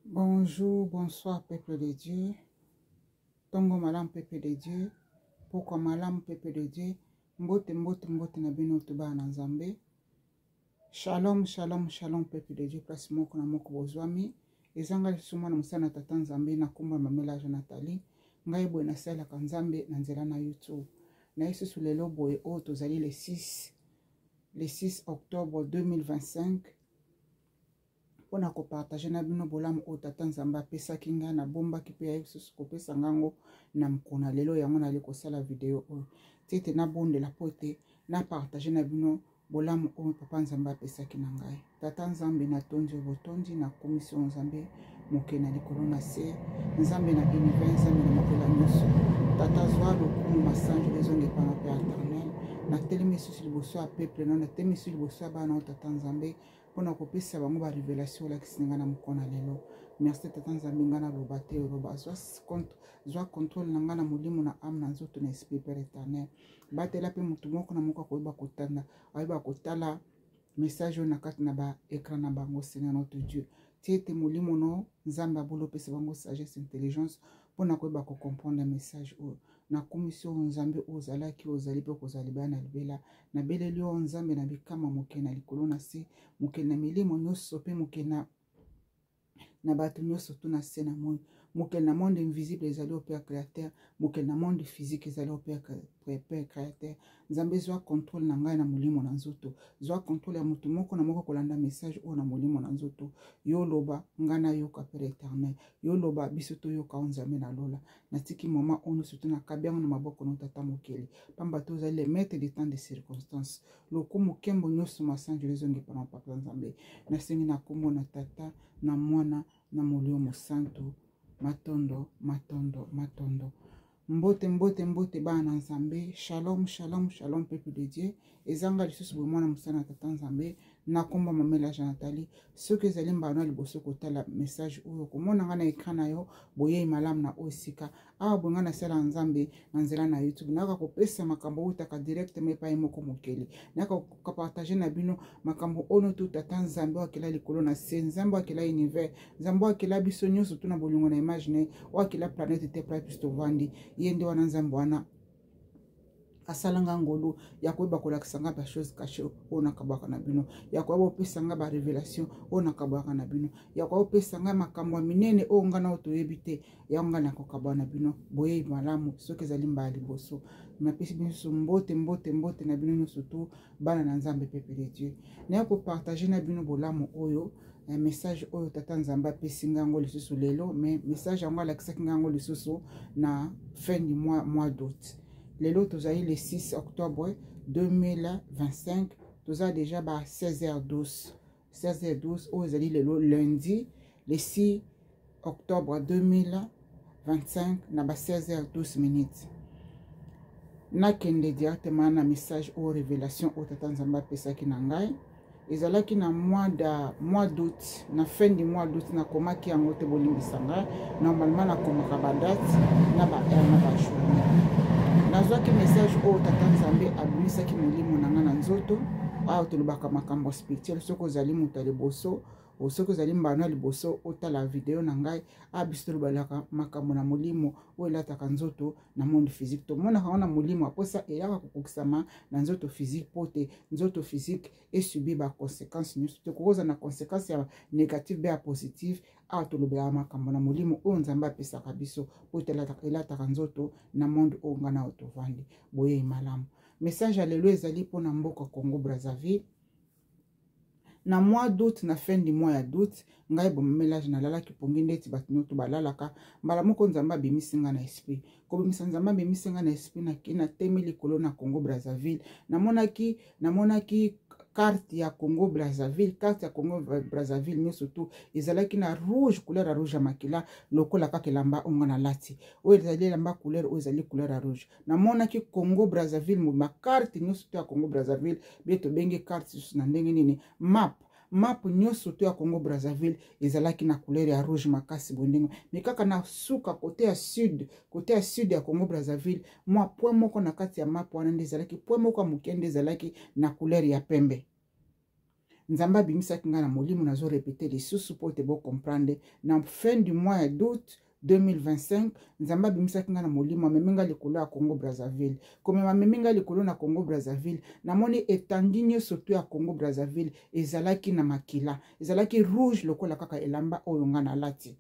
Bonjour, bonsoir, peuple de Dieu. Tongo malam, peuple de Dieu. Pourquoi malam, peuple de Dieu? Mbote, mbote, mbote na bino tuba na Nzambe. Shalom, shalom, shalom, peuple de Dieu. Place moko na moko bozwami. Ezanga lisuma na musana tata Nzambe na kumba mamelaje Nathalie. Ngai boye na sala ka Nzambe na nzela na YouTube. Na yesu sous lelo boye o tozali le 6 octobre 2025. On a partager na bino bolamu o tata Nzambe apesaki nga na bombaki pe ya yesu kopesa ngango na mkona lelo yango na liko sala video o tete na bondela pote na partager na bino bolamu o papa Nzambe apesaki na ngai tata Nzambe na tondi botondi na commission Nzambe moke na likolo na se Nzambe na univers Nzambe na mokela nyonso tata zwa lokumu masanjo lezonge pana pe éternel na telemi susi liboso ya peuple na telemi susi liboso ya bana o tata Nzambe pona kopesa bango ba révélation la kisinga na mukona lelo merci tata Nzambe ngana loba te loba zwa contrôle na ngana molimo na âme na nzoto na esprit père éternel batela pe mutu moko na moko koyeba kotanda ayeba kotala message na kati na ba écran na bango Seigneur notre Dieu tiete molimo no Nzambe abolo pesa bango sagesse intelligence pona koyeba ko comprendre message o na commission Nzambe ozalaki ozali pe kozali bana libela na beleli o Nzambe na bikama moke na likolo na se moke na milimo nyonso pe moke na bato nyonso to na se na moi moke na monde invisible ezali au Père créateur moke na monde physique ezali au Père créateur Nzambe zwa contrôle na ngai na molimo na nzoto zwa contrôle ya mutu moko na moko kolanda message o na molimo na nzoto yo loba ngana yoka Père éternel yo loba biso to yoka Nzambe na lola natiki mama ono surtout na kabiango na maboko no tata mokeli pamba to zali le maître des temps de circonstances lokumu kembo nyonso masanjo lezongi pana papa Nzambe nasengi na kombo na tata na mwana na molimo santo matondo matondo matondo mbote mbote mbote bana Nzambe shalom shalom shalom peuple de Dieu ezanga lisusu bo mwana musana tata Nzambe na komba mamela Nathalie ceux que ezali mbana liboso kotala message oyo komona nga na écran na yo boye malamu na osika awa bonga na sala Nzambe na nzela na YouTube naka kopesa makambo utaka direct me pa moko mokeli naka ko partager na bino makambo ono to tata Nzambe wakela likolo na se Nzambe wakela univers Nzambe wakela biso nyonso to na bolingo na imagine wakela planète te pra pisto vandi yende wana Nzambe wana asalanga ngolo ya koyeba kolakisanga ba chose caché ona kabaka na bino ya koyeba opesanga ba révélation ona kabaka na bino ya koyeba opesanga makambo minene o ngana otoyebi te ya ngana kokaba na bino boye malamu soki ezali mbali boso na pesi biso mbote mbote mbote na bino nyonso to bana na Nzambe peuple de Dieu na ko partager na bino bolamu oyo un message oyo tata Nzambe apesi ngango lisusu lelo mais message yango alakisaki ngango lisusu na fin du mois d'août lelo tozali le 6 octobre 2025 toza déjà ba 16h12 oyo ezali lelo lundi le 6 octobre 2025 na ba 16h12 minutes nakende directement na message ou révélation oyo tata Nzambe apesaki na ngai ezalaki na mois d'août na fin du mois d'août na komaki yango te bolimbisa ngai normalement na komaka ba date na ba heure na ba journée nazwaki message oyo tata Nzambe abimisaki molimo na nga na nzoto awa tolobaka makambo spirituel soki ozali moto liboso soki ozali mbana liboso otala video na ngai abiso tolobalaka makambo na molimo oyo elataka nzoto na monde physique tomonaka ngo na molimo aposa eyaka kokokisama na nzoto physique po te nzoto physique esubi ba conséquence nyonso tokokoza na conséquence ya négative be ya positive awa tolobelaka makambo na molimo oyo Nzambe apesaka biso po te elataka nzoto na monde oyo nga na otovandi boye malamu message ya lelo ezali mpona mboka Congo Brazzaville na mois d'août na fin du mois d'août ngai bomelage na lalaki pongi ndeti bato nyonso balalaka mbala moko Nzambe abimisi nga na esprit kobimisa Nzambe abimisi nga na esprit na temi likolo na Congo Brazzaville namonaki carte ya Congo Brazzaville nyonso tu ezalaki na rouge couleur ya rouge ya makila lokola kaka elamba onga na lati oyo ezali elamba couleur oyo ezali couleur ya rouge namonaki Congo Brazzaville ma carte nyonso tu ya Congo Brazzaville bie tobengi carte susu na ndenge nini map nyonso to ya Congo Brazzaville ezalaki na couleur ya rouge makasi bondingo mais kaka na suka côté ya sud ya Congo Brazzaville moi point moko na kati ya map wana nde ezalaki point moko ya mokende ezalaki na couleur ya pembe nzamba bimisaki nga na molimo nazo répéter lisusu po te bo comprendre na fin du mois d'août 2025 nzamba bimisaki nga na molimo ameminga likolo ya Congo Brazzaville komema meminga likolo na Congo Brazzaville namoni etandi nyonso to ya Congo Brazzaville ezalaki na makila ezalaki rouge lokola kaka elamba oyo nga na lati.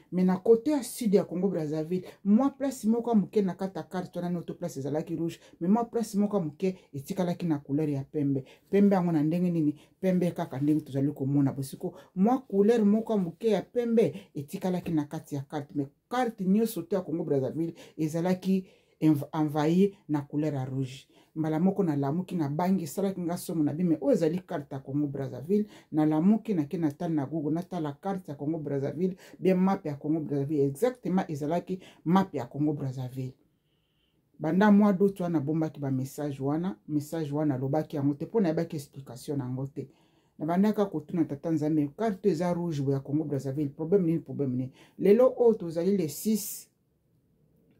Mais na côté à sud ya Congo Brazzaville moi place moko muke na kata carte wana noto place ezalaki rouge mais moi place moko muke etikalaki na couleur ya pembe pembe yango na ndenge nini pembe kaka ndenge tozali komona bosiko moi couleur moko muke ya pembe etikalaki na kati ya carte mais carte nyonso to ya Congo Brazzaville ezalaki envahi na couleur ya rouge. Mbala moko na lamuki na bangi salaki nga somo na bime o ezali carte ya Congo Brazzaville na lamuki na ke na tala na Google na tala carte ya Congo Brazzaville bien map ya Congo Brazzaville exactement ezalaki map ya Congo Brazzaville. Banda mois d'août wana bombaki ba message wana lobaki yango te pona yebaki explication nango te. Na bandaka kotuna tata nzambe carte eza rouge ya Congo Brazzaville problème ni lelo o tozali le 6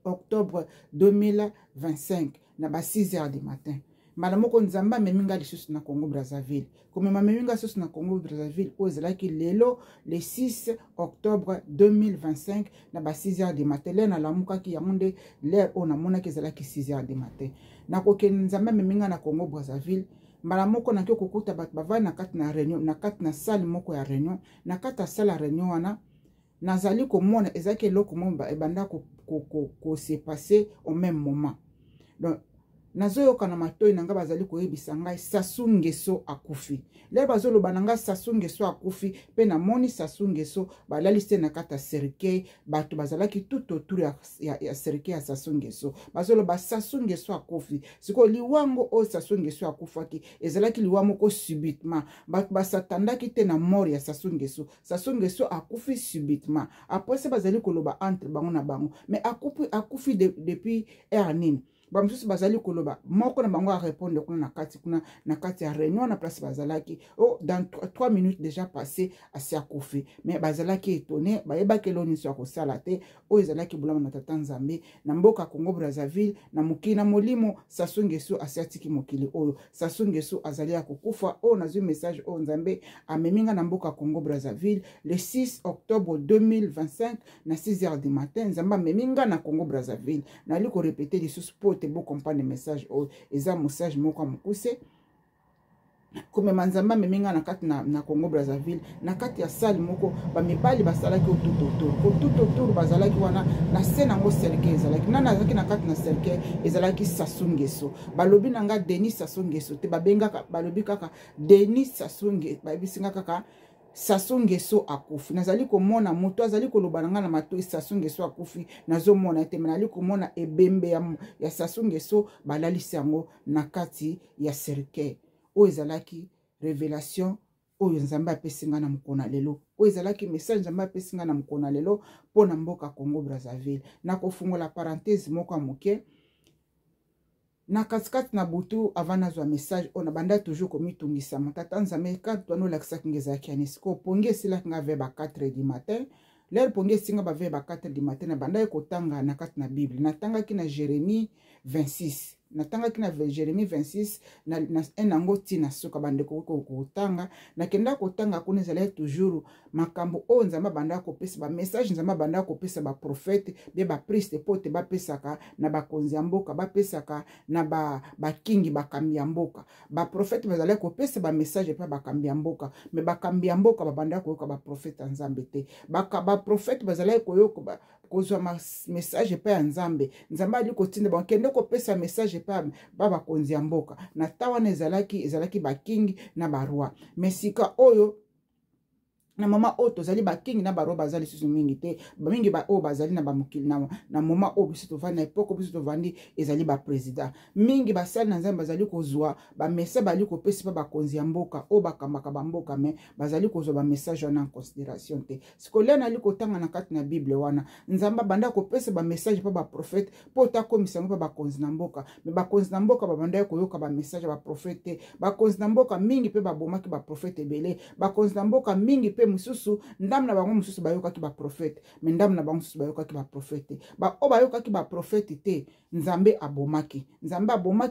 octobre 2025 na ba 6 heures du matin. Madame moko nzamba meminga lisusu na Congo Brazzaville. Comme meminga lisusu na Congo Brazzaville ozalaki lelo le 6 octobre 2025 na ba 6 heures du matin. Le na lamuka ki yamunde l'air on amona ki ezalaki 6 heures du matin. Na koke nzamba meminga na Congo Brazzaville. Mbala moko na kyo kokuta bat bava na kati na réunion na kati na salle moko ya réunion na kati ya salle ya réunion wana nazali komona ezaki eloko momba ebanda ko se passer au même moment. Donc nazoyoka na matoi nanga bazali koyebisa ngai Sassou Nguesso akufi. Le bazoloba nanga Sassou Nguesso akufi pe na moni Sassou Nguesso balaliste na kata cercueil bato bazalaki tout autour ya cercueil ya Sassou Nguesso. Bazoloba Sassou Nguesso akufi. Siko liwango o Sassou Nguesso akufaki ezalaki liwamo ko subitement. Bato basatandaki te na mort ya Sassou Nguesso. Sassou Nguesso akufi subitement. Après ça bazali koloba entre bango na bango. Mais akufi depuis Ernine. Bamsusu bazali koloba moko na bango a répondre kuna na kati ya réunion na place bazalaki oh dans 3 minutes déjà passé asi akufi mais bazalaki étonné bayeba ke loni so akosala te o ezalaki bulama na tata nzambe na mboka Congo Brazzaville na mukili na molimo Sassou Nguesso asiatiki mokili oyo Sassou Nguesso azali akokufa o nazwi message o nzambe ameminga na mboka Congo Brazzaville le 6 octobre 2025 na 6 heures du matin nzamba ameminga na Congo Brazzaville na liko répéter lisusu te bo comprendre message o eza message moko mukuse comme manzamba meminga na kati na Congo Brazzaville na kati ya salle moko ba mibali basalaki tout autour bazalaki wana na scène ngo cercueil ezalaki nana azaki na kati na cercueil ezalaki Sassou Nguesso balobi nanga Denis Sassou Nguesso te babenga balobi kaka Denis Sassou Nguesso babisinga kaka Sassou Nguesso akufi nazali komona moto azali koloba nanga na matoi Sassou Nguesso akufi nazomona ete nazali komona ebembe ya Sassou Nguesso balalisi yango na kati ya cercueil o ezalaki révélation oyo nzambe apesinga na mukona lelo o ezalaki message nzambe apesinga na mukona lelo pona mboka Congo Brazzaville na kofungola parenthèse moko muke na katikati na butu avant nazwa message on banda toujours komitungisa matata nzambe kati tano lakisaki ngezaki anisiko pongi esilaki nga vers 4 du matin l'air pongi esinga ba vers 4 du matin na banda ekotanga na kati na Bible natangaki na Jérémie 26 natangaki na Jérémie 26 na enango tina soka bandeko kotanga nakenda kotanga kuna ezala toujours makambo o nzamba banda kopesa ba message nzamba banda kopesa ba prophète be ba priest pote ba pesaka na ba konzi ya mboka ba pesaka na ba kingi ba kambi ya mboka ba prophète bazala kopesa ba message pa ba kambi ya mboka me ba kambi ya mboka ba banda koyoka ba prophète nzambe te ba prophète bazala koyoka kozwa message pa ya nzambe nzamba ali kotinda bakende kopesa message pa baba konzi ya mboka na tawana ezalaki bakingi na baroi mesika oyo na mama o tozali ba king na baro bazali susu mingi te mingi ba o bazali na ba mukili na mama o biso to vanda epoko biso to vandi ezali ba president mingi basali na nzambe bazali kozwa ba message bali ko pesa ba bakonzi ya mboka o bakambaka ba mboka me bazali kozwa ba message wana en considération te sikolia na liko tanga na kati na Bible wana nzamba banda ko pesa ba message pa ba prophète po ta komisango pa bakonzi na mboka me bakonzi na mboka babanda ko yoka ba message ba prophète bakonzi na mboka mingi pe ba bomaki ba prophète ebele bakonzi na mboka mingi pe mususu ndam na bango mususu bayoka ki ba prophète mais ndam na bango mususu bayoka ki ba prophète ba o bayoka ki ba prophète te nzambe abomaki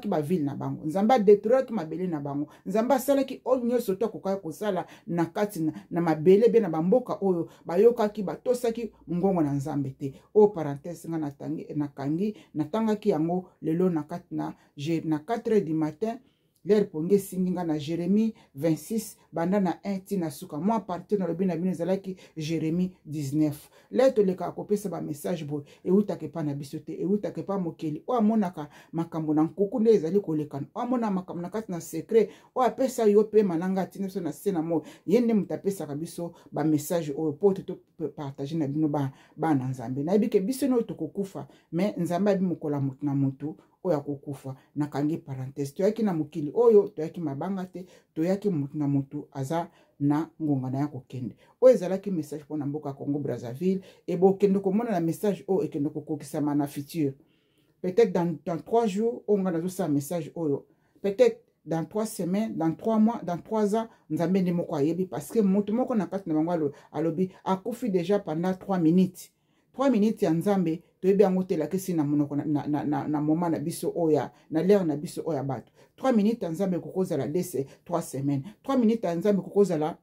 ba ville na bango nzambe détruire ki mabele na bango nzambe asala ki o nyoso to koka ko sala na kati na mabele be na bamboka oyo bayoka ki batosaki ngongo na nzambe te o parenthèse nga nakangi natangaki yango lelo na kati na 4h du matin. L'air ponge singinga na Jérémie 26 banda na 1 tina suka moi partir na lobina bino zalaki Jérémie 19 l'air to leka kopesa ba message boy e utake pa na bisote e utake pa mokeli o amonaka makambo na nkuku nde ezali kolekana o amona makambo na kati na secret o apesa yo pe mananga tina so na sena mo yende mutapesa ka biso ba message o po to partager na bino ba na nzambe na bike biso no to kokufa mais nzambe abi mukola mutu na mutu oya kokufa na kangi parenthèse toyaki na mokili oyo toyaki mabanga te toyaki mutu na mutu aza na ngonga na ya kokende oyo ezalaki message pona mboka Congo Brazzaville et bokende komona na message oyo ekende kokokisama na futur peut-être dans 3 jours on va nazo sa message oyo peut-être dans 3 semaines dans 3 mois dans 3 ans nzambe ndi moko ayebi parce que mutu moko na kati na bango alobi akufi déjà pendant 3 minutes 3 minutes ya nzambe toyebi yango te lakisi na monoko na moment na biso oya na l'heure na biso oya bato 3 minutes ya nzambe kokozala dese 3 semaines 3 minutes ya nzambe kokozala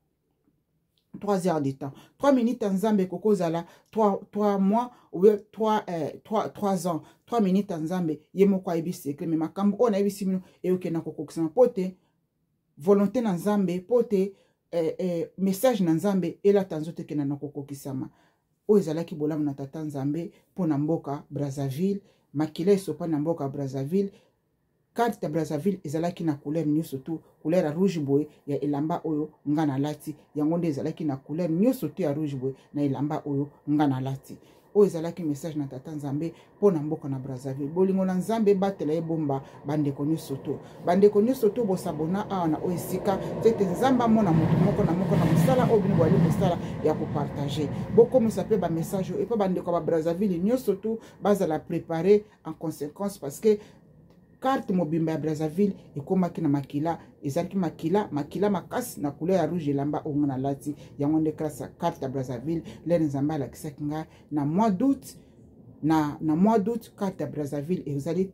3 heures de temps 3 minutes ya nzambe kokozala 3 mois ou 3 ans 3 minutes ya nzambe ye moko ayebi secret mais makambo oyo nayebisi bino eyokenda kokokisama po te volonté na nzambe po te message na nzambe elata nzoto ekenda na kokokisama oyo ezalaki bolamu na tata nzambe mpo na mboka Brazzaville makila esopa na mboka Brazzaville carte ya Brazzaville ezalaki na couleur nyonso tu couleur ya rouge boye ya elamba oyo nga na lati yango nde ezalaki na couleur nyonso tu ya rouge boye na elamba oyo nga na lati oyo ezalaki message na tata nzambe mpo na mboka na Brazzaville bolingo na nzambe batela ebomba bandeko nyonso tu bosabona awa na oyo esika tete nzambe amona moto moko na mosala oyo bino bwali mosala ya kopartage bokomisa mpe bamessage oyo epo bandeko ya Brazzaville nyonso tu bazala préparé en conséquence parce que carte mobimba ya Brazzaville ekomaki na makila ezalaki makila makasi na couleur ya rouge elamba ongo na lati yango nde klasa carte ya Brazzaville lene nzambe alakisaki nga na mois d'août na mois d'août carte ya Brazzaville ezali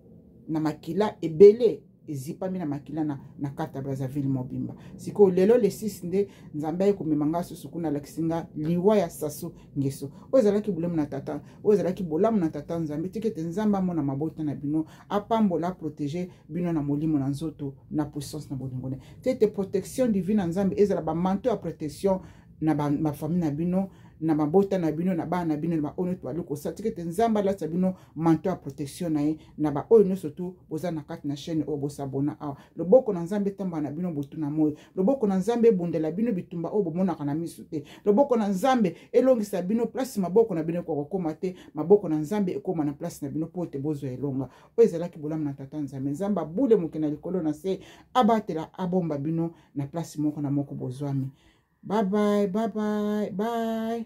na makila ebele ezipami na makila na carte ya Brazzaville mobimba siko lelo le 6 nde nzambe ayekomemanga susu kuna alakisi nga liwa ya Sassou Nguesso oyo ezalaki bolamu na tata nzambe tikete nzambe amona mabota na bino apambola protéger bino na molimo na nzoto na puissance na bolingo tete protection divine na nzambe ezala bamanto ya protection na bafamille na bino na mabota na bino na bana na bino na baoyo to baluko satikete nzamba la bino manto ya protection na ye na baoyo nyonso tu boza na kati na chaîne oyo bosabona awa loboko na nzambe tamba na bino botu na moyo loboko na nzambe bundela bino bitumba oyo bomonaka na misu te loboko na nzambe elongisa bino place maboko na bino kokoma te maboko na nzambe ekoma na place na bino po te bozwa elonga oyo ezalaki bolamu na tata nzambe nzamba bule moke na likolo na se abatela abomba bino na place moko na moko bozwami. Bye bye.